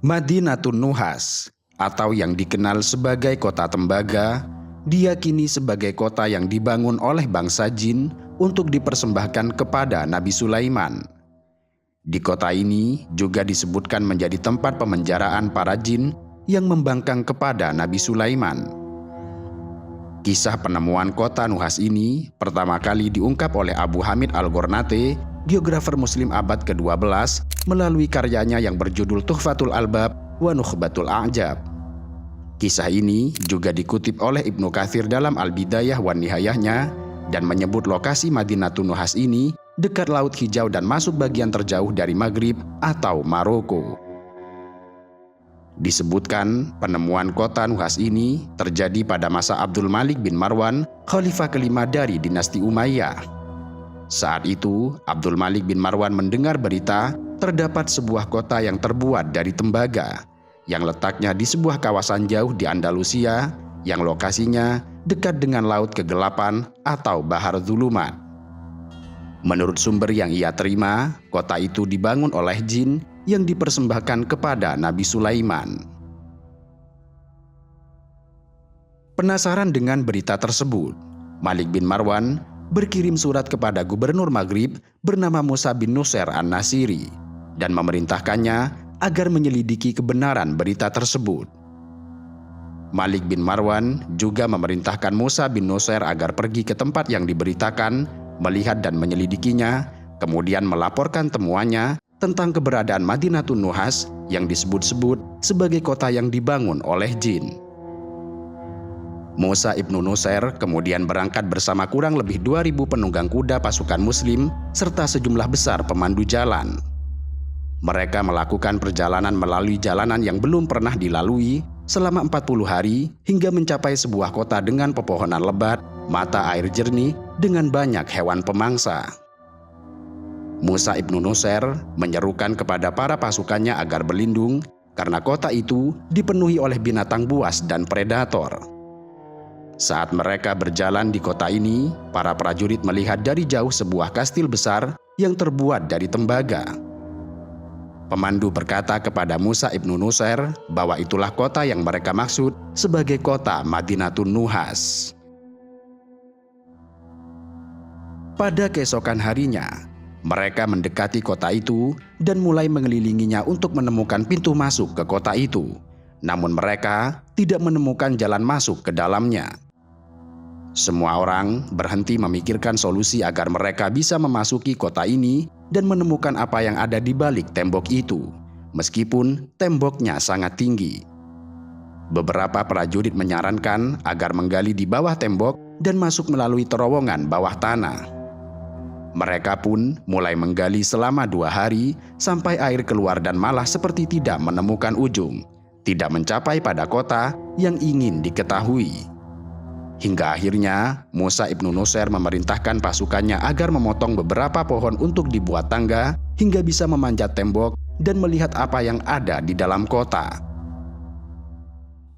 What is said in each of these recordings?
Madinatun Nuhas, atau yang dikenal sebagai kota tembaga, diyakini sebagai kota yang dibangun oleh bangsa jin untuk dipersembahkan kepada Nabi Sulaiman. Di kota ini juga disebutkan menjadi tempat pemenjaraan para jin yang membangkang kepada Nabi Sulaiman. Kisah penemuan kota Nuhas ini pertama kali diungkap oleh Abu Hamid Al-Ghornate, geografer Muslim abad ke-12, melalui karyanya yang berjudul Tuhfatul Albab wa Nukhbatul A'jab. Kisah ini juga dikutip oleh Ibnu Katsir dalam Al-Bidayah wa Nihayahnya dan menyebut lokasi Madinatun Nuhas ini dekat Laut Hijau dan masuk bagian terjauh dari Maghrib atau Maroko. Disebutkan penemuan kota Nuhas ini terjadi pada masa Abdul Malik bin Marwan, khalifah kelima dari dinasti Umayyah. Saat itu, Abdul Malik bin Marwan mendengar berita terdapat sebuah kota yang terbuat dari tembaga, yang letaknya di sebuah kawasan jauh di Andalusia, yang lokasinya dekat dengan Laut Kegelapan atau Bahar Zulumat. Menurut sumber yang ia terima, kota itu dibangun oleh jin yang dipersembahkan kepada Nabi Sulaiman. Penasaran dengan berita tersebut, Malik bin Marwan berkirim surat kepada gubernur Maghrib bernama Musa bin Nusair an-Nasiri dan memerintahkannya agar menyelidiki kebenaran berita tersebut. Malik bin Marwan juga memerintahkan Musa bin Nusair agar pergi ke tempat yang diberitakan, melihat dan menyelidikinya, kemudian melaporkan temuannya tentang keberadaan Madinatun Nuhas yang disebut-sebut sebagai kota yang dibangun oleh jin. Musa ibnu Nusair kemudian berangkat bersama kurang lebih 2.000 penunggang kuda pasukan muslim serta sejumlah besar pemandu jalan. Mereka melakukan perjalanan melalui jalanan yang belum pernah dilalui selama 40 hari hingga mencapai sebuah kota dengan pepohonan lebat, mata air jernih, dengan banyak hewan pemangsa. Musa ibnu Nusair menyerukan kepada para pasukannya agar berlindung karena kota itu dipenuhi oleh binatang buas dan predator. Saat mereka berjalan di kota ini, para prajurit melihat dari jauh sebuah kastil besar yang terbuat dari tembaga. Pemandu berkata kepada Musa ibnu Nusair bahwa itulah kota yang mereka maksud sebagai kota Madinatun Nuhas. Pada keesokan harinya, mereka mendekati kota itu dan mulai mengelilinginya untuk menemukan pintu masuk ke kota itu. Namun mereka tidak menemukan jalan masuk ke dalamnya. Semua orang berhenti memikirkan solusi agar mereka bisa memasuki kota ini dan menemukan apa yang ada di balik tembok itu, meskipun temboknya sangat tinggi. Beberapa prajurit menyarankan agar menggali di bawah tembok dan masuk melalui terowongan bawah tanah. Mereka pun mulai menggali selama 2 hari sampai air keluar dan malah seperti tidak menemukan ujung, tidak mencapai pada kota yang ingin diketahui. Hingga akhirnya Musa ibnu Nusair memerintahkan pasukannya agar memotong beberapa pohon untuk dibuat tangga hingga bisa memanjat tembok dan melihat apa yang ada di dalam kota.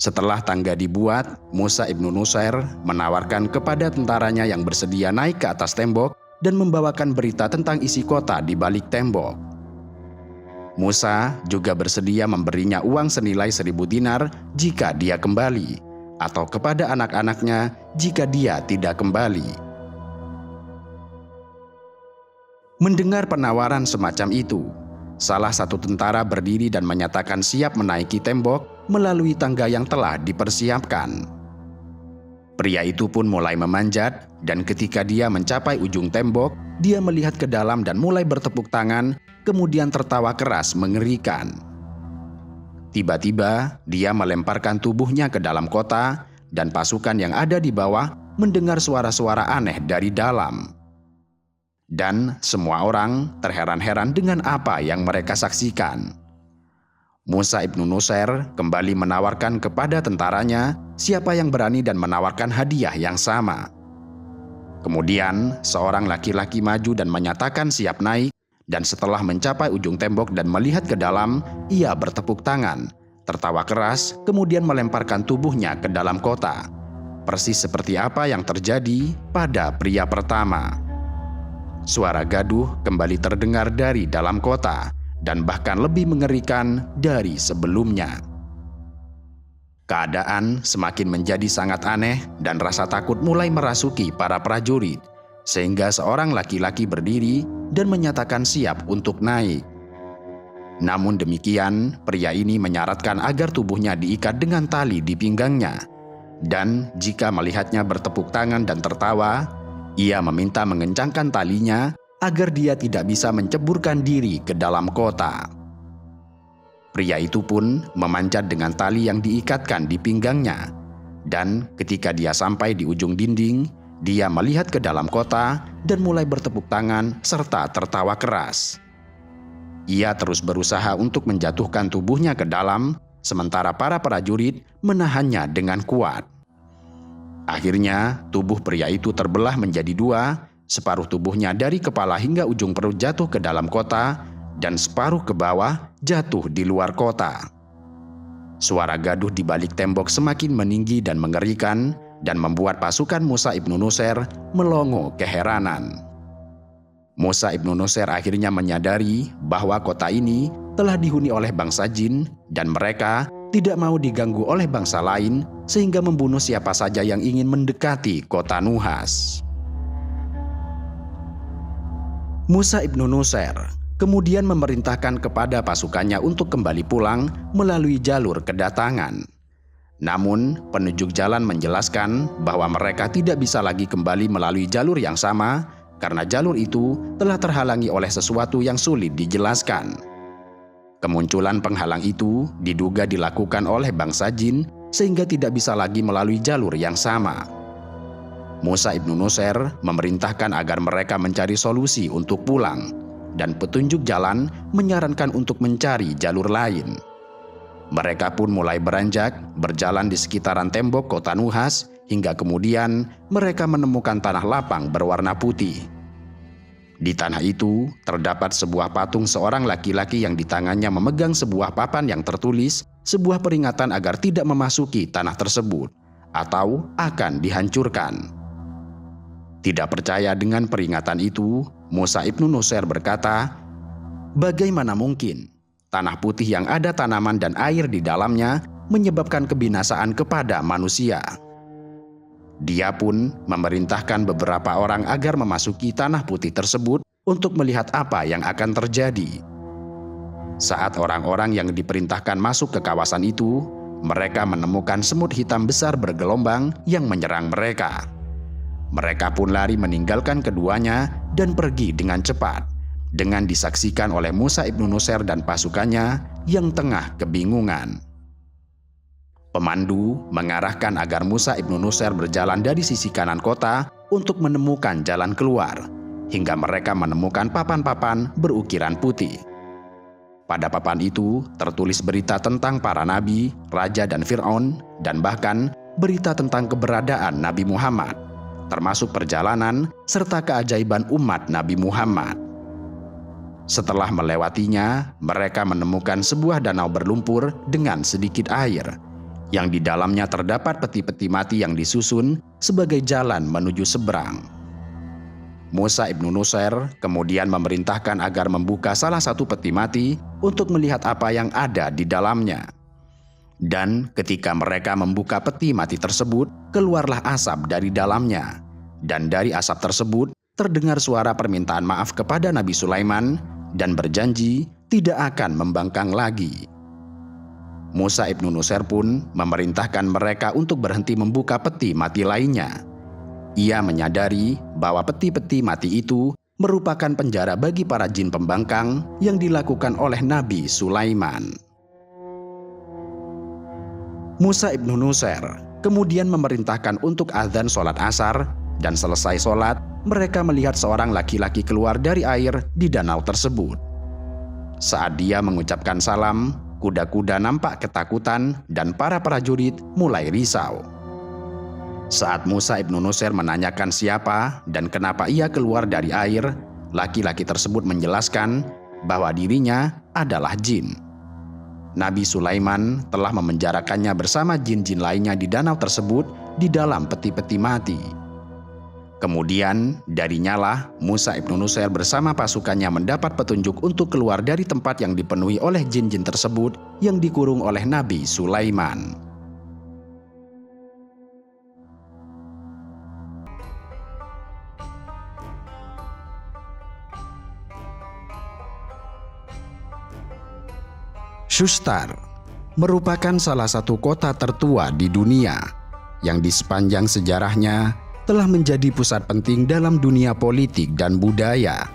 Setelah tangga dibuat, Musa ibnu Nusair menawarkan kepada tentaranya yang bersedia naik ke atas tembok dan membawakan berita tentang isi kota di balik tembok. Musa juga bersedia memberinya uang senilai 1.000 dinar jika dia kembali, atau kepada anak-anaknya jika dia tidak kembali. Mendengar penawaran semacam itu, salah satu tentara berdiri dan menyatakan siap menaiki tembok melalui tangga yang telah dipersiapkan. Pria itu pun mulai memanjat, dan ketika dia mencapai ujung tembok, dia melihat ke dalam dan mulai bertepuk tangan, kemudian tertawa keras mengerikan. Tiba-tiba, dia melemparkan tubuhnya ke dalam kota, dan pasukan yang ada di bawah mendengar suara-suara aneh dari dalam. Dan semua orang terheran-heran dengan apa yang mereka saksikan. Musa ibnu Nusair kembali menawarkan kepada tentaranya siapa yang berani dan menawarkan hadiah yang sama. Kemudian, seorang laki-laki maju dan menyatakan siap naik, dan setelah mencapai ujung tembok dan melihat ke dalam, ia bertepuk tangan, tertawa keras, kemudian melemparkan tubuhnya ke dalam kota. Persis seperti apa yang terjadi pada pria pertama. Suara gaduh kembali terdengar dari dalam kota, dan bahkan lebih mengerikan dari sebelumnya. Keadaan semakin menjadi sangat aneh dan rasa takut mulai merasuki para prajurit, sehingga seorang laki-laki berdiri dan menyatakan siap untuk naik. Namun demikian, pria ini menyarankan agar tubuhnya diikat dengan tali di pinggangnya. Dan jika melihatnya bertepuk tangan dan tertawa, ia meminta mengencangkan talinya agar dia tidak bisa menceburkan diri ke dalam kota. Pria itu pun memanjat dengan tali yang diikatkan di pinggangnya. Dan ketika dia sampai di ujung dinding, dia melihat ke dalam kota dan mulai bertepuk tangan serta tertawa keras. Ia terus berusaha untuk menjatuhkan tubuhnya ke dalam, sementara para prajurit menahannya dengan kuat. Akhirnya, tubuh pria itu terbelah menjadi dua, separuh tubuhnya dari kepala hingga ujung perut jatuh ke dalam kota, dan separuh ke bawah jatuh di luar kota. Suara gaduh di balik tembok semakin meninggi dan mengerikan, dan membuat pasukan Musa ibnu Nusair melongo keheranan. Musa ibnu Nusair akhirnya menyadari bahwa kota ini telah dihuni oleh bangsa jin dan mereka tidak mau diganggu oleh bangsa lain sehingga membunuh siapa saja yang ingin mendekati kota Nuhas. Musa ibnu Nusair kemudian memerintahkan kepada pasukannya untuk kembali pulang melalui jalur kedatangan. Namun, penunjuk jalan menjelaskan bahwa mereka tidak bisa lagi kembali melalui jalur yang sama karena jalur itu telah terhalangi oleh sesuatu yang sulit dijelaskan. Kemunculan penghalang itu diduga dilakukan oleh bangsa jin sehingga tidak bisa lagi melalui jalur yang sama. Musa ibnu Nusair memerintahkan agar mereka mencari solusi untuk pulang, dan petunjuk jalan menyarankan untuk mencari jalur lain. Mereka pun mulai beranjak berjalan di sekitaran tembok kota Nuhas hingga kemudian mereka menemukan tanah lapang berwarna putih. Di tanah itu terdapat sebuah patung seorang laki-laki yang di tangannya memegang sebuah papan yang tertulis sebuah peringatan agar tidak memasuki tanah tersebut atau akan dihancurkan. Tidak percaya dengan peringatan itu, Musa ibnu Nusair berkata, "Bagaimana mungkin tanah putih yang ada tanaman dan air di dalamnya menyebabkan kebinasaan kepada manusia?" Dia pun memerintahkan beberapa orang agar memasuki tanah putih tersebut untuk melihat apa yang akan terjadi. Saat orang-orang yang diperintahkan masuk ke kawasan itu, mereka menemukan semut hitam besar bergelombang yang menyerang mereka. Mereka pun lari meninggalkan keduanya dan pergi dengan cepat, dengan disaksikan oleh Musa ibnu Nusair dan pasukannya yang tengah kebingungan. Pemandu mengarahkan agar Musa ibnu Nusair berjalan dari sisi kanan kota untuk menemukan jalan keluar, hingga mereka menemukan papan-papan berukiran putih. Pada papan itu tertulis berita tentang para nabi, raja dan Fir'aun, dan bahkan berita tentang keberadaan Nabi Muhammad, termasuk perjalanan serta keajaiban umat Nabi Muhammad. Setelah melewatinya, mereka menemukan sebuah danau berlumpur dengan sedikit air, yang di dalamnya terdapat peti-peti mati yang disusun sebagai jalan menuju seberang. Musa ibnu Nusair kemudian memerintahkan agar membuka salah satu peti mati untuk melihat apa yang ada di dalamnya. Dan ketika mereka membuka peti mati tersebut, keluarlah asap dari dalamnya. Dan dari asap tersebut terdengar suara permintaan maaf kepada Nabi Sulaiman dan berjanji tidak akan membangkang lagi. Musa ibnu Nusair pun memerintahkan mereka untuk berhenti membuka peti mati lainnya. Ia menyadari bahwa peti-peti mati itu merupakan penjara bagi para jin pembangkang yang dilakukan oleh Nabi Sulaiman. Musa ibnu Nusair kemudian memerintahkan untuk azan sholat asar, dan selesai sholat, mereka melihat seorang laki-laki keluar dari air di danau tersebut. Saat dia mengucapkan salam, kuda-kuda nampak ketakutan dan para prajurit mulai risau. Saat Musa ibnu Nusair menanyakan siapa dan kenapa ia keluar dari air, laki-laki tersebut menjelaskan bahwa dirinya adalah jin. Nabi Sulaiman telah memenjarakannya bersama jin-jin lainnya di danau tersebut di dalam peti-peti mati. Kemudian darinya lah Musa ibnu Nusair bersama pasukannya mendapat petunjuk untuk keluar dari tempat yang dipenuhi oleh jin-jin tersebut yang dikurung oleh Nabi Sulaiman. Syustar merupakan salah satu kota tertua di dunia yang di sepanjang sejarahnya telah menjadi pusat penting dalam dunia politik dan budaya.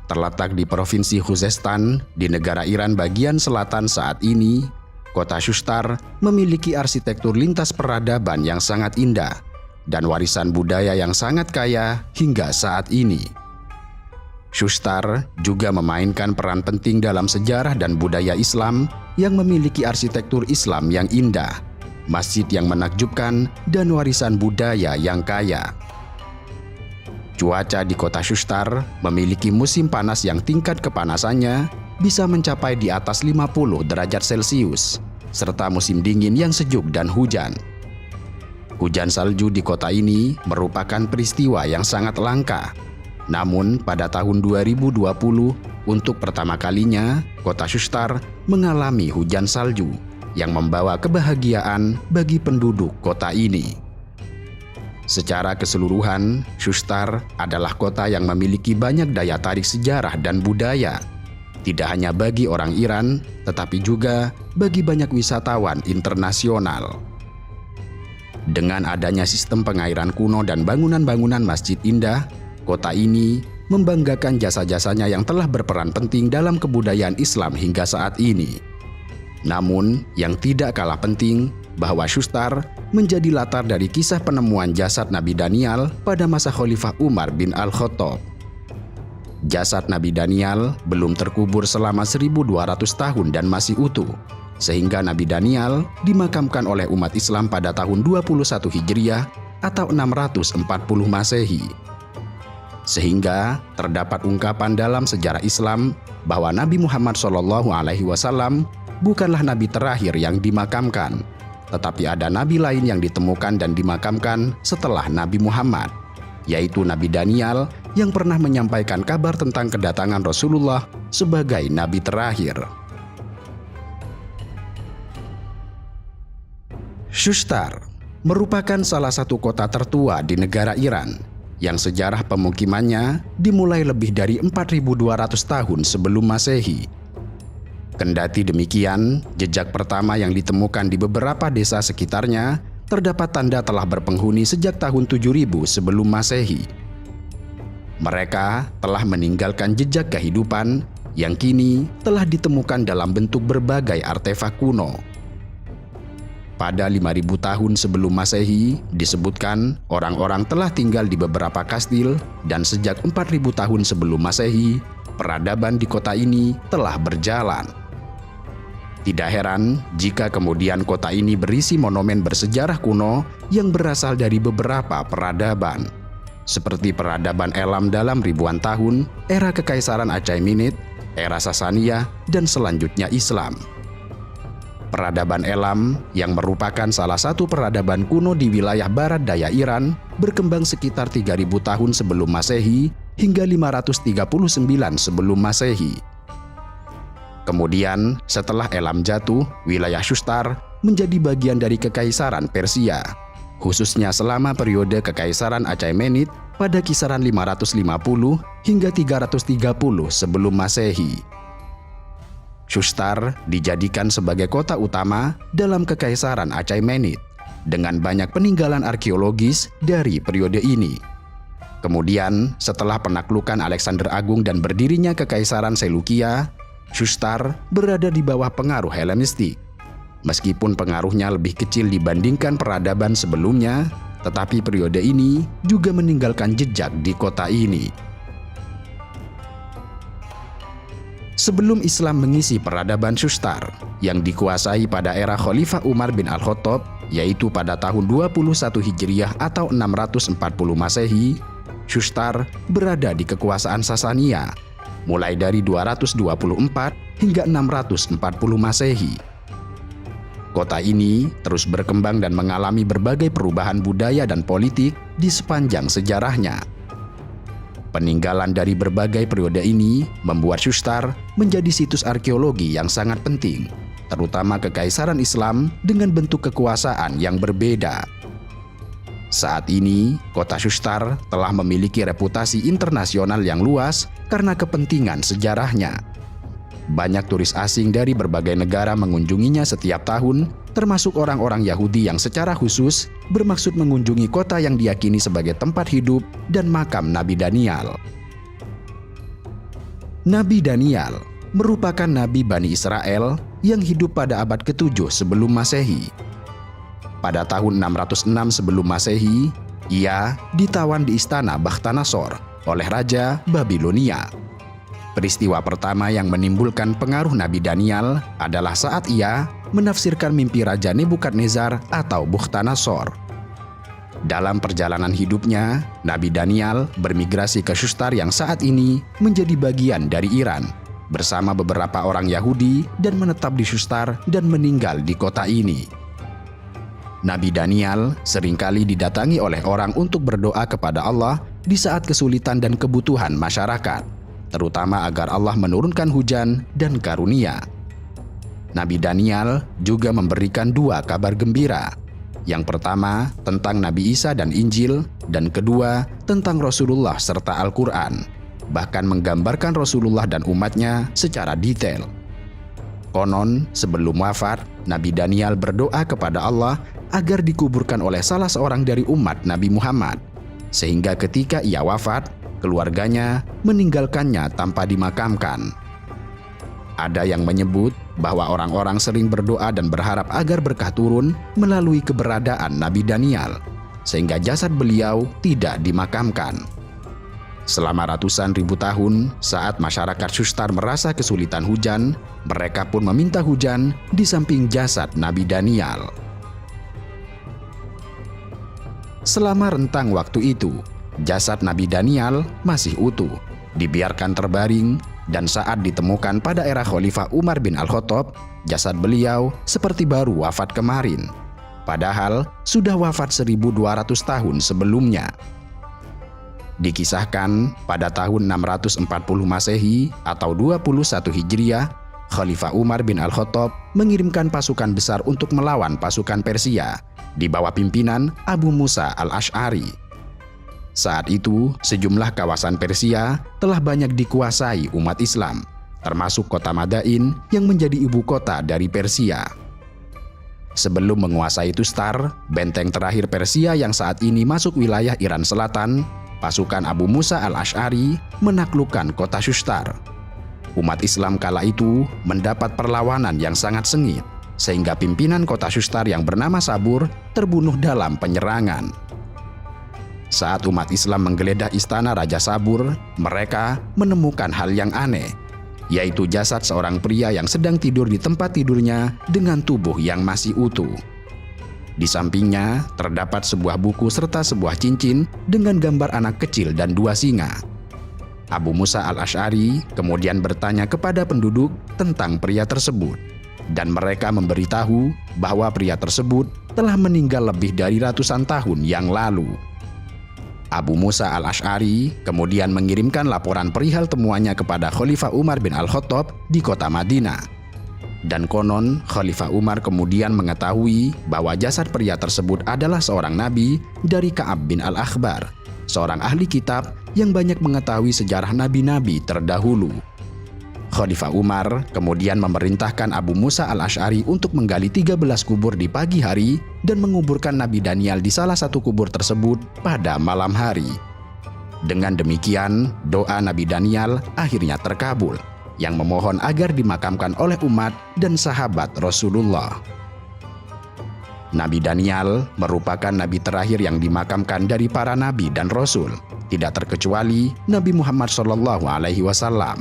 Terletak di Provinsi Khuzestan di negara Iran bagian selatan saat ini, kota Syustar memiliki arsitektur lintas peradaban yang sangat indah dan warisan budaya yang sangat kaya hingga saat ini. Syustar juga memainkan peran penting dalam sejarah dan budaya Islam yang memiliki arsitektur Islam yang indah, masjid yang menakjubkan, dan warisan budaya yang kaya. Cuaca di kota Syustar memiliki musim panas yang tingkat kepanasannya bisa mencapai di atas 50 derajat Celcius, serta musim dingin yang sejuk dan hujan. Hujan salju di kota ini merupakan peristiwa yang sangat langka. Namun pada tahun 2020, untuk pertama kalinya, kota Syustar mengalami hujan salju yang membawa kebahagiaan bagi penduduk kota ini. Secara keseluruhan, Syustar adalah kota yang memiliki banyak daya tarik sejarah dan budaya, tidak hanya bagi orang Iran, tetapi juga bagi banyak wisatawan internasional. Dengan adanya sistem pengairan kuno dan bangunan-bangunan masjid indah, kota ini membanggakan jasa-jasanya yang telah berperan penting dalam kebudayaan Islam hingga saat ini. Namun, yang tidak kalah penting, bahwa Syustar menjadi latar dari kisah penemuan jasad Nabi Daniel pada masa Khalifah Umar bin Al-Khattab. Jasad Nabi Daniel belum terkubur selama 1200 tahun dan masih utuh, sehingga Nabi Daniel dimakamkan oleh umat Islam pada tahun 21 Hijriah atau 640 Masehi. Sehingga terdapat ungkapan dalam sejarah Islam bahwa Nabi Muhammad SAW bukanlah nabi terakhir yang dimakamkan, tetapi ada nabi lain yang ditemukan dan dimakamkan setelah Nabi Muhammad, yaitu Nabi Daniel yang pernah menyampaikan kabar tentang kedatangan Rasulullah sebagai nabi terakhir. Syustar merupakan salah satu kota tertua di negara Iran yang sejarah pemukimannya dimulai lebih dari 4.200 tahun sebelum Masehi. Kendati demikian, jejak pertama yang ditemukan di beberapa desa sekitarnya terdapat tanda telah berpenghuni sejak tahun 7000 sebelum Masehi. Mereka telah meninggalkan jejak kehidupan yang kini telah ditemukan dalam bentuk berbagai artefak kuno. Pada 5.000 tahun sebelum Masehi, disebutkan orang-orang telah tinggal di beberapa kastil, dan sejak 4.000 tahun sebelum Masehi, peradaban di kota ini telah berjalan. Tidak heran jika kemudian kota ini berisi monumen bersejarah kuno yang berasal dari beberapa peradaban, seperti peradaban Elam dalam ribuan tahun, era Kekaisaran Achaemenid, era Sasania, dan selanjutnya Islam. Peradaban Elam, yang merupakan salah satu peradaban kuno di wilayah barat daya Iran, berkembang sekitar 3.000 tahun sebelum Masehi hingga 539 sebelum Masehi. Kemudian, setelah Elam jatuh, wilayah Syustar menjadi bagian dari Kekaisaran Persia, khususnya selama periode Kekaisaran Achaemenid pada kisaran 550 hingga 330 sebelum Masehi. Syustar dijadikan sebagai kota utama dalam Kekaisaran Achaemenid dengan banyak peninggalan arkeologis dari periode ini. Kemudian, setelah penaklukan Alexander Agung dan berdirinya Kekaisaran Seleukia, Syustar berada di bawah pengaruh Helenistik. Meskipun pengaruhnya lebih kecil dibandingkan peradaban sebelumnya, tetapi periode ini juga meninggalkan jejak di kota ini. Sebelum Islam mengisi peradaban Syustar yang dikuasai pada era Khalifah Umar bin Al-Khattab, yaitu pada tahun 21 Hijriah atau 640 Masehi, Syustar berada di kekuasaan Sasania, mulai dari 224 hingga 640 Masehi. Kota ini terus berkembang dan mengalami berbagai perubahan budaya dan politik di sepanjang sejarahnya. Peninggalan dari berbagai periode ini membuat Shustar menjadi situs arkeologi yang sangat penting, terutama kekaisaran Islam dengan bentuk kekuasaan yang berbeda. Saat ini, kota Shustar telah memiliki reputasi internasional yang luas karena kepentingan sejarahnya. Banyak turis asing dari berbagai negara mengunjunginya setiap tahun, termasuk orang-orang Yahudi yang secara khusus bermaksud mengunjungi kota yang diyakini sebagai tempat hidup dan makam Nabi Daniel. Nabi Daniel merupakan Nabi Bani Israel yang hidup pada abad ke-7 sebelum Masehi. Pada tahun 606 sebelum Masehi, ia ditawan di istana Bakhtanasor oleh Raja Babilonia. Peristiwa pertama yang menimbulkan pengaruh Nabi Daniel adalah saat ia menafsirkan mimpi Raja Nebukadnezar atau Bukhtanasor. Dalam perjalanan hidupnya, Nabi Daniel bermigrasi ke Shustar yang saat ini menjadi bagian dari Iran, bersama beberapa orang Yahudi dan menetap di Shustar dan meninggal di kota ini. Nabi Daniel seringkali didatangi oleh orang untuk berdoa kepada Allah di saat kesulitan dan kebutuhan masyarakat, terutama agar Allah menurunkan hujan dan karunia. Nabi Daniel juga memberikan 2 kabar gembira. Yang pertama tentang Nabi Isa dan Injil, dan kedua tentang Rasulullah serta Al-Quran, bahkan menggambarkan Rasulullah dan umatnya secara detail. Konon, sebelum wafat, Nabi Daniel berdoa kepada Allah agar dikuburkan oleh salah seorang dari umat Nabi Muhammad, sehingga ketika ia wafat, keluarganya meninggalkannya tanpa dimakamkan. Ada yang menyebut bahwa orang-orang sering berdoa dan berharap agar berkah turun melalui keberadaan Nabi Daniel, sehingga jasad beliau tidak dimakamkan. Selama ratusan ribu tahun, saat masyarakat Shustar merasa kesulitan hujan, mereka pun meminta hujan di samping jasad Nabi Daniel. Selama rentang waktu itu, jasad Nabi Daniel masih utuh, dibiarkan terbaring, dan saat ditemukan pada era Khalifah Umar bin Al-Khattab, jasad beliau seperti baru wafat kemarin, padahal sudah wafat 1200 tahun sebelumnya. Dikisahkan pada tahun 640 Masehi atau 21 Hijriah, Khalifah Umar bin Al-Khattab mengirimkan pasukan besar untuk melawan pasukan Persia di bawah pimpinan Abu Musa al-Asy'ari. Saat itu, sejumlah kawasan Persia telah banyak dikuasai umat Islam, termasuk kota Madain yang menjadi ibu kota dari Persia. Sebelum menguasai Tustar, benteng terakhir Persia yang saat ini masuk wilayah Iran Selatan, pasukan Abu Musa al-Asy'ari menaklukkan kota Shustar. Umat Islam kala itu mendapat perlawanan yang sangat sengit, sehingga pimpinan kota Shustar yang bernama Sabur terbunuh dalam penyerangan. Saat umat Islam menggeledah istana Raja Sabur, mereka menemukan hal yang aneh, yaitu jasad seorang pria yang sedang tidur di tempat tidurnya dengan tubuh yang masih utuh. Di sampingnya terdapat sebuah buku serta sebuah cincin dengan gambar anak kecil dan 2 singa. Abu Musa al-Asy'ari kemudian bertanya kepada penduduk tentang pria tersebut, dan mereka memberitahu bahwa pria tersebut telah meninggal lebih dari ratusan tahun yang lalu. Abu Musa al-Asy'ari kemudian mengirimkan laporan perihal temuannya kepada Khalifah Umar bin Al-Khattab di kota Madinah. Dan konon Khalifah Umar kemudian mengetahui bahwa jasad pria tersebut adalah seorang nabi dari Ka'ab bin Al-Akhbar, seorang ahli kitab yang banyak mengetahui sejarah nabi-nabi terdahulu. Khalifah Umar kemudian memerintahkan Abu Musa al-Asy'ari untuk menggali 13 kubur di pagi hari dan menguburkan Nabi Daniel di salah satu kubur tersebut pada malam hari. Dengan demikian, doa Nabi Daniel akhirnya terkabul, yang memohon agar dimakamkan oleh umat dan sahabat Rasulullah. Nabi Daniel merupakan nabi terakhir yang dimakamkan dari para nabi dan rasul, tidak terkecuali Nabi Muhammad SAW.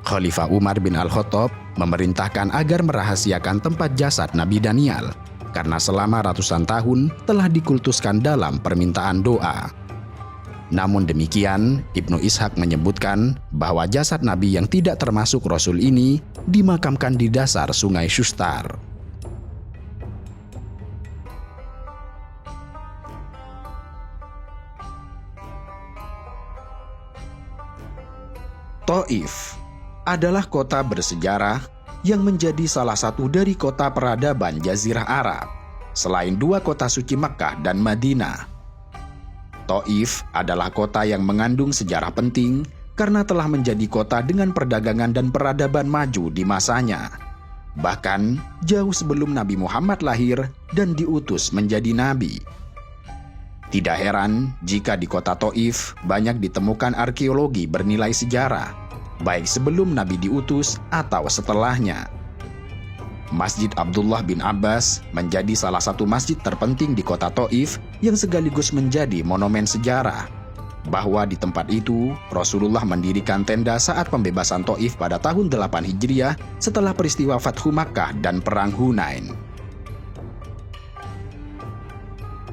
Khalifah Umar bin Al-Khattab memerintahkan agar merahasiakan tempat jasad Nabi Daniel, karena selama ratusan tahun telah dikultuskan dalam permintaan doa. Namun demikian, Ibnu Ishaq menyebutkan bahwa jasad Nabi yang tidak termasuk Rasul ini dimakamkan di dasar sungai Shustar. Taif adalah kota bersejarah yang menjadi salah satu dari kota peradaban Jazirah Arab, selain dua kota suci Mekkah dan Madinah. Taif adalah kota yang mengandung sejarah penting karena telah menjadi kota dengan perdagangan dan peradaban maju di masanya. Bahkan jauh sebelum Nabi Muhammad lahir dan diutus menjadi nabi. Tidak heran jika di kota Taif banyak ditemukan arkeologi bernilai sejarah, baik sebelum Nabi diutus atau setelahnya. Masjid Abdullah bin Abbas menjadi salah satu masjid terpenting di kota Taif yang sekaligus menjadi monumen sejarah. Bahwa di tempat itu, Rasulullah mendirikan tenda saat pembebasan Taif pada tahun 8 Hijriah setelah peristiwa Fathu Makkah dan Perang Hunain.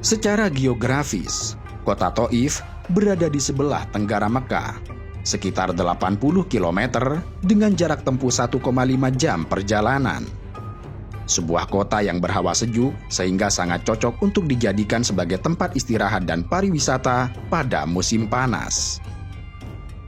Secara geografis, kota Taif berada di sebelah tenggara Mekkah, sekitar 80 km dengan jarak tempuh 1,5 jam perjalanan. Sebuah kota yang berhawa sejuk sehingga sangat cocok untuk dijadikan sebagai tempat istirahat dan pariwisata pada musim panas.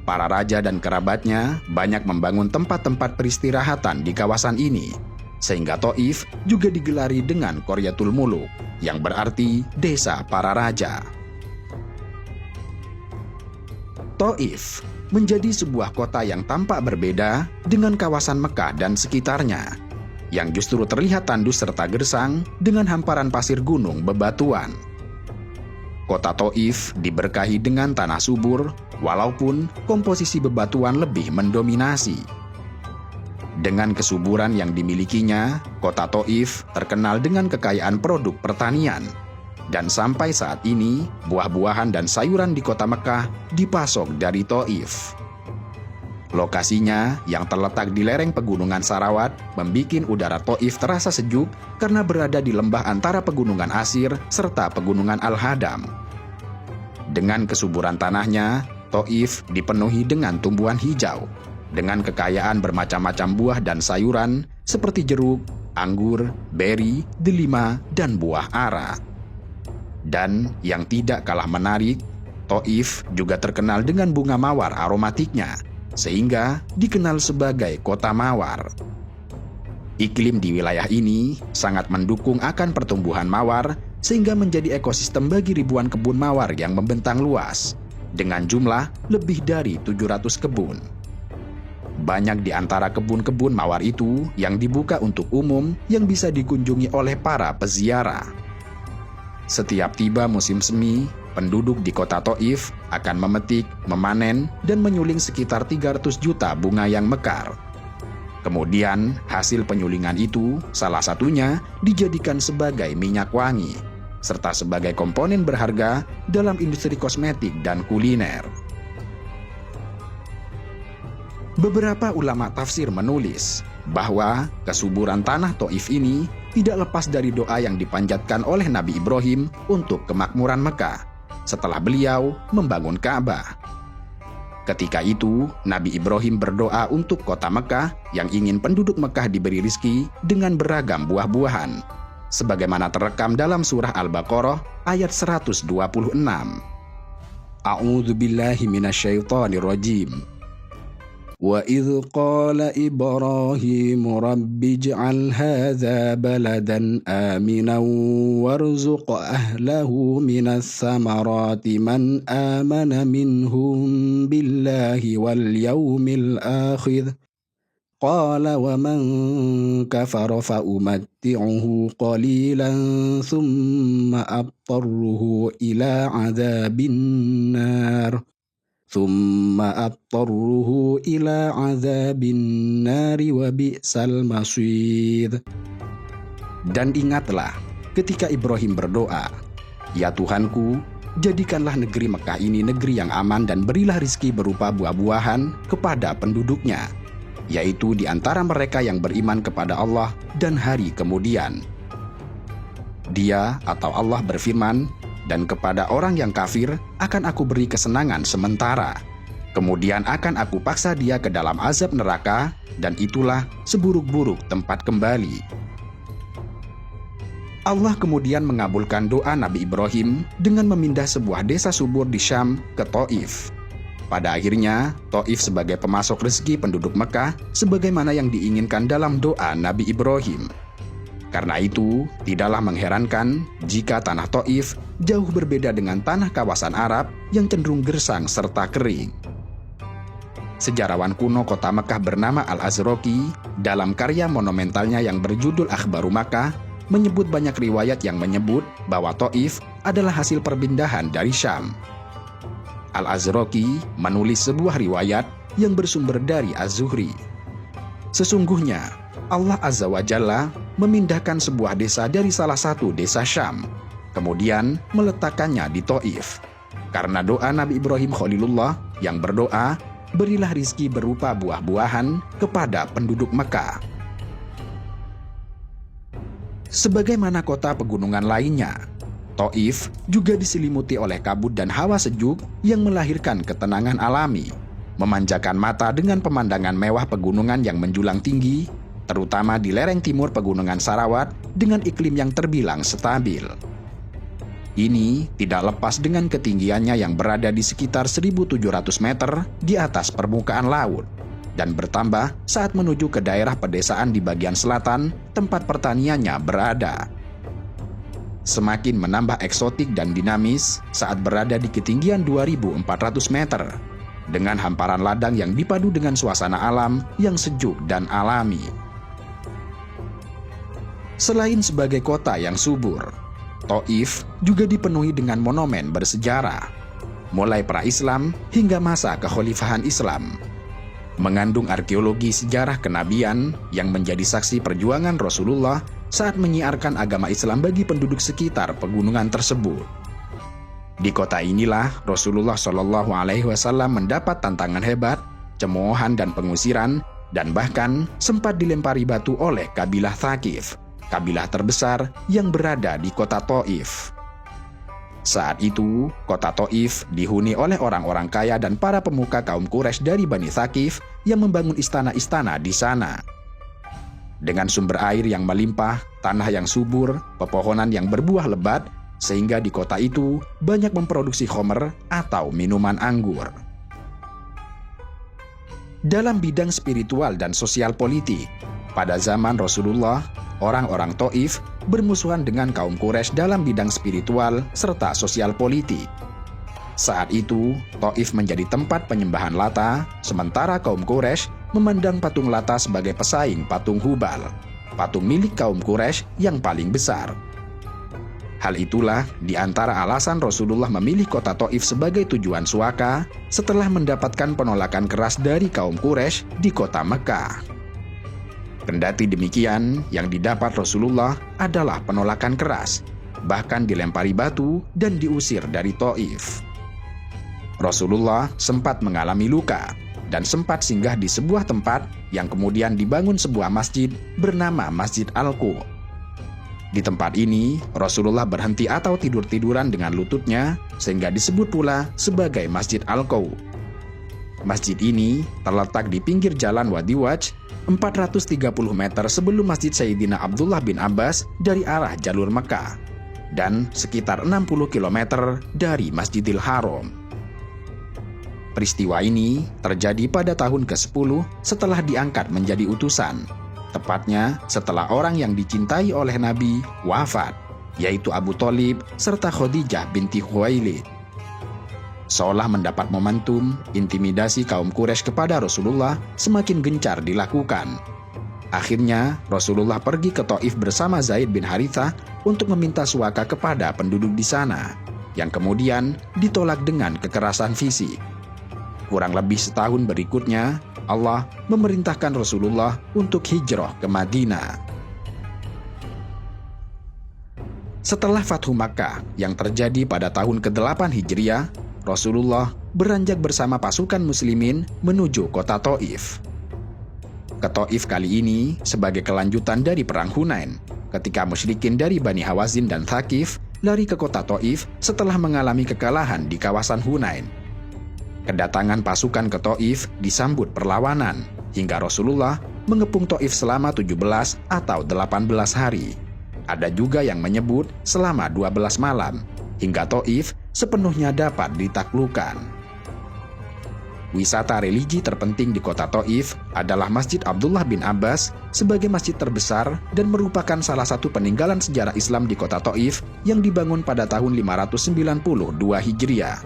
Para raja dan kerabatnya banyak membangun tempat-tempat peristirahatan di kawasan ini, sehingga Taif juga digelari dengan Qaryatul Muluk, yang berarti desa para raja. Taif menjadi sebuah kota yang tampak berbeda dengan kawasan Mekkah dan sekitarnya, yang justru terlihat tandus serta gersang dengan hamparan pasir gunung bebatuan. Kota Taif diberkahi dengan tanah subur, walaupun komposisi bebatuan lebih mendominasi. Dengan kesuburan yang dimilikinya, kota Taif terkenal dengan kekayaan produk pertanian. Dan sampai saat ini, buah-buahan dan sayuran di kota Mekkah dipasok dari Taif. Lokasinya yang terletak di lereng pegunungan Sarawat membikin udara Taif terasa sejuk karena berada di lembah antara pegunungan Asir serta pegunungan Al-Hadam. Dengan kesuburan tanahnya, Taif dipenuhi dengan tumbuhan hijau, dengan kekayaan bermacam-macam buah dan sayuran seperti jeruk, anggur, beri, delima, dan buah ara. Dan yang tidak kalah menarik, Taif juga terkenal dengan bunga mawar aromatiknya, sehingga dikenal sebagai kota mawar. Iklim di wilayah ini sangat mendukung akan pertumbuhan mawar, sehingga menjadi ekosistem bagi ribuan kebun mawar yang membentang luas, dengan jumlah lebih dari 700 kebun. Banyak di antara kebun-kebun mawar itu yang dibuka untuk umum yang bisa dikunjungi oleh para peziarah. Setiap tiba musim semi, penduduk di kota Taif akan memetik, memanen, dan menyuling sekitar 300 juta bunga yang mekar. Kemudian, hasil penyulingan itu salah satunya dijadikan sebagai minyak wangi, serta sebagai komponen berharga dalam industri kosmetik dan kuliner. Beberapa ulama tafsir menulis bahwa kesuburan tanah Taif ini tidak lepas dari doa yang dipanjatkan oleh Nabi Ibrahim untuk kemakmuran Mekkah setelah beliau membangun Ka'bah. Ketika itu, Nabi Ibrahim berdoa untuk kota Mekkah yang ingin penduduk Mekkah diberi rizki dengan beragam buah-buahan, sebagaimana terekam dalam surah Al-Baqarah ayat 126. A'udzubillahi minasyaitonirrajim. وَإِذْ قَالَ إِبْرَاهِيمُ رَبِّ اجْعَلْ هَذَا بَلَدًا آمِنًا وَارْزُقْ أَهْلَهُ مِنَ الثَّمَرَاتِ مَنْ آمَنَ مِنْهُمْ بِاللَّهِ وَالْيَوْمِ الْآخِرِ قَالَ وَمَنْ كَفَرَ فَأُمَتِّعُهُ قَلِيلًا ثُمَّ أَضْطَرُّهُ إِلَى عَذَابِ النَّارِ وَبِئْسَ الْمَصِيرُ. Dan ingatlah ketika Ibrahim berdoa, "Ya Tuhanku, jadikanlah negeri Mekkah ini negeri yang aman dan berilah rizki berupa buah-buahan kepada penduduknya, yaitu di antara mereka yang beriman kepada Allah dan hari kemudian." Dia atau Allah berfirman, "Dan kepada orang yang kafir akan aku beri kesenangan sementara. Kemudian akan aku paksa dia ke dalam azab neraka, dan itulah seburuk-buruk tempat kembali." Allah kemudian mengabulkan doa Nabi Ibrahim dengan memindah sebuah desa subur di Syam ke Taif. Pada akhirnya, Taif sebagai pemasok rezeki penduduk Mekah sebagaimana yang diinginkan dalam doa Nabi Ibrahim. Karena itu, tidaklah mengherankan jika tanah Taif jauh berbeda dengan tanah kawasan Arab yang cenderung gersang serta kering. Sejarawan kuno kota Mekah bernama Al-Azraqi dalam karya monumentalnya yang berjudul Akhbaru Makkah menyebut banyak riwayat yang menyebut bahwa Taif adalah hasil perpindahan dari Syam. Al-Azraqi menulis sebuah riwayat yang bersumber dari Az-Zuhri. Sesungguhnya, Allah Azza wa Jalla memindahkan sebuah desa dari salah satu desa Syam, kemudian meletakkannya di Taif. Karena doa Nabi Ibrahim Khalilullah yang berdoa, berilah rizki berupa buah-buahan kepada penduduk Mekah. Sebagaimana kota pegunungan lainnya, Taif juga diselimuti oleh kabut dan hawa sejuk yang melahirkan ketenangan alami, memanjakan mata dengan pemandangan mewah pegunungan yang menjulang tinggi, terutama di lereng timur Pegunungan Sarawat dengan iklim yang terbilang stabil. Ini tidak lepas dengan ketinggiannya yang berada di sekitar 1.700 meter di atas permukaan laut, dan bertambah saat menuju ke daerah pedesaan di bagian selatan tempat pertaniannya berada. Semakin menambah eksotik dan dinamis saat berada di ketinggian 2.400 meter, dengan hamparan ladang yang dipadu dengan suasana alam yang sejuk dan alami. Selain sebagai kota yang subur, Taif juga dipenuhi dengan monumen bersejarah, mulai pra-Islam hingga masa kekhalifahan Islam. Mengandung arkeologi sejarah kenabian yang menjadi saksi perjuangan Rasulullah saat menyiarkan agama Islam bagi penduduk sekitar pegunungan tersebut. Di kota inilah Rasulullah Shallallahu Alaihi Wasallam mendapat tantangan hebat, cemoohan dan pengusiran, dan bahkan sempat dilempari batu oleh kabilah Thaqif, kabilah terbesar yang berada di kota Taif. Saat itu, kota Taif dihuni oleh orang-orang kaya dan para pemuka kaum Quraisy dari Bani Thaqif yang membangun istana-istana di sana. Dengan sumber air yang melimpah, tanah yang subur, pepohonan yang berbuah lebat, sehingga di kota itu banyak memproduksi khamr atau minuman anggur. Dalam bidang spiritual dan sosial politik, pada zaman Rasulullah, orang-orang Taif bermusuhan dengan kaum Quraisy dalam bidang spiritual serta sosial politik. Saat itu, Taif menjadi tempat penyembahan Lata, sementara kaum Quraisy memandang patung Lata sebagai pesaing patung Hubal, patung milik kaum Quraisy yang paling besar. Hal itulah di antara alasan Rasulullah memilih kota Taif sebagai tujuan suaka setelah mendapatkan penolakan keras dari kaum Quraisy di kota Mekah. Kendati demikian, yang didapat Rasulullah adalah penolakan keras, bahkan dilempari batu dan diusir dari Taif. Rasulullah sempat mengalami luka dan sempat singgah di sebuah tempat yang kemudian dibangun sebuah masjid bernama Masjid Al-Qu. Di tempat ini, Rasulullah berhenti atau tidur-tiduran dengan lututnya sehingga disebut pula sebagai Masjid Al-Qu. Masjid ini terletak di pinggir jalan Wadi Waj, 430 meter sebelum Masjid Sayyidina Abdullah bin Abbas dari arah jalur Mekah, dan sekitar 60 km dari Masjidil Haram. Peristiwa ini terjadi pada tahun ke-10 setelah diangkat menjadi utusan, tepatnya setelah orang yang dicintai oleh Nabi wafat, yaitu Abu Thalib serta Khadijah binti Khuwailid. Seolah mendapat momentum, intimidasi kaum Quraisy kepada Rasulullah semakin gencar dilakukan. Akhirnya, Rasulullah pergi ke Taif bersama Zaid bin Harithah untuk meminta suaka kepada penduduk di sana, yang kemudian ditolak dengan kekerasan fisik. Kurang lebih setahun berikutnya, Allah memerintahkan Rasulullah untuk hijrah ke Madinah. Setelah Fathu Makkah yang terjadi pada tahun ke-8 Hijriah, Rasulullah beranjak bersama pasukan muslimin menuju kota Taif. Ke Taif kali ini sebagai kelanjutan dari perang Hunain, ketika musyrikin dari Bani Hawazin dan Thaqif lari ke kota Taif setelah mengalami kekalahan di kawasan Hunain. Kedatangan pasukan ke Taif disambut perlawanan, hingga Rasulullah mengepung Taif selama 17 atau 18 hari. Ada juga yang menyebut selama 12 malam, hingga Taif sepenuhnya dapat ditaklukkan. wisata religi terpenting di kota Taif adalah Masjid Abdullah bin Abbas sebagai masjid terbesar dan merupakan salah satu peninggalan sejarah Islam di kota Taif yang dibangun pada tahun 592 Hijriah.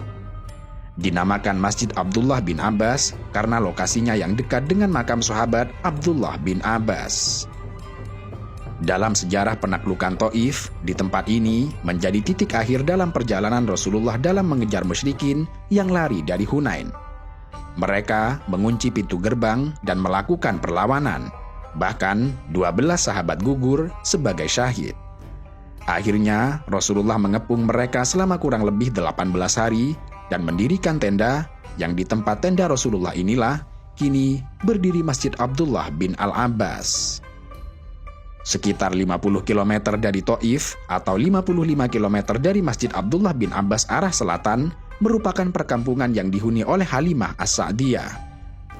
Dinamakan Masjid Abdullah bin Abbas karena lokasinya yang dekat dengan makam sahabat Abdullah bin Abbas. Dalam sejarah penaklukan Taif, di tempat ini menjadi titik akhir dalam perjalanan Rasulullah dalam mengejar musyrikin yang lari dari Hunain. Mereka mengunci pintu gerbang dan melakukan perlawanan. Bahkan 12 sahabat gugur sebagai syahid. Akhirnya Rasulullah mengepung mereka selama kurang lebih 18 hari dan mendirikan tenda yang di tempat tenda Rasulullah inilah kini berdiri Masjid Abdullah bin Al-Abbas. Sekitar 50 km dari Taif atau 55 km dari Masjid Abdullah bin Abbas arah selatan merupakan perkampungan yang dihuni oleh Halimah As-Sa'diyah,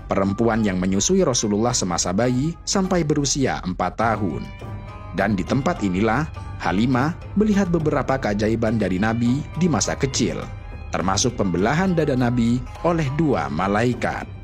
perempuan yang menyusui Rasulullah semasa bayi sampai berusia 4 tahun. Dan di tempat inilah Halimah melihat beberapa keajaiban dari Nabi di masa kecil, termasuk pembelahan dada Nabi oleh 2 malaikat.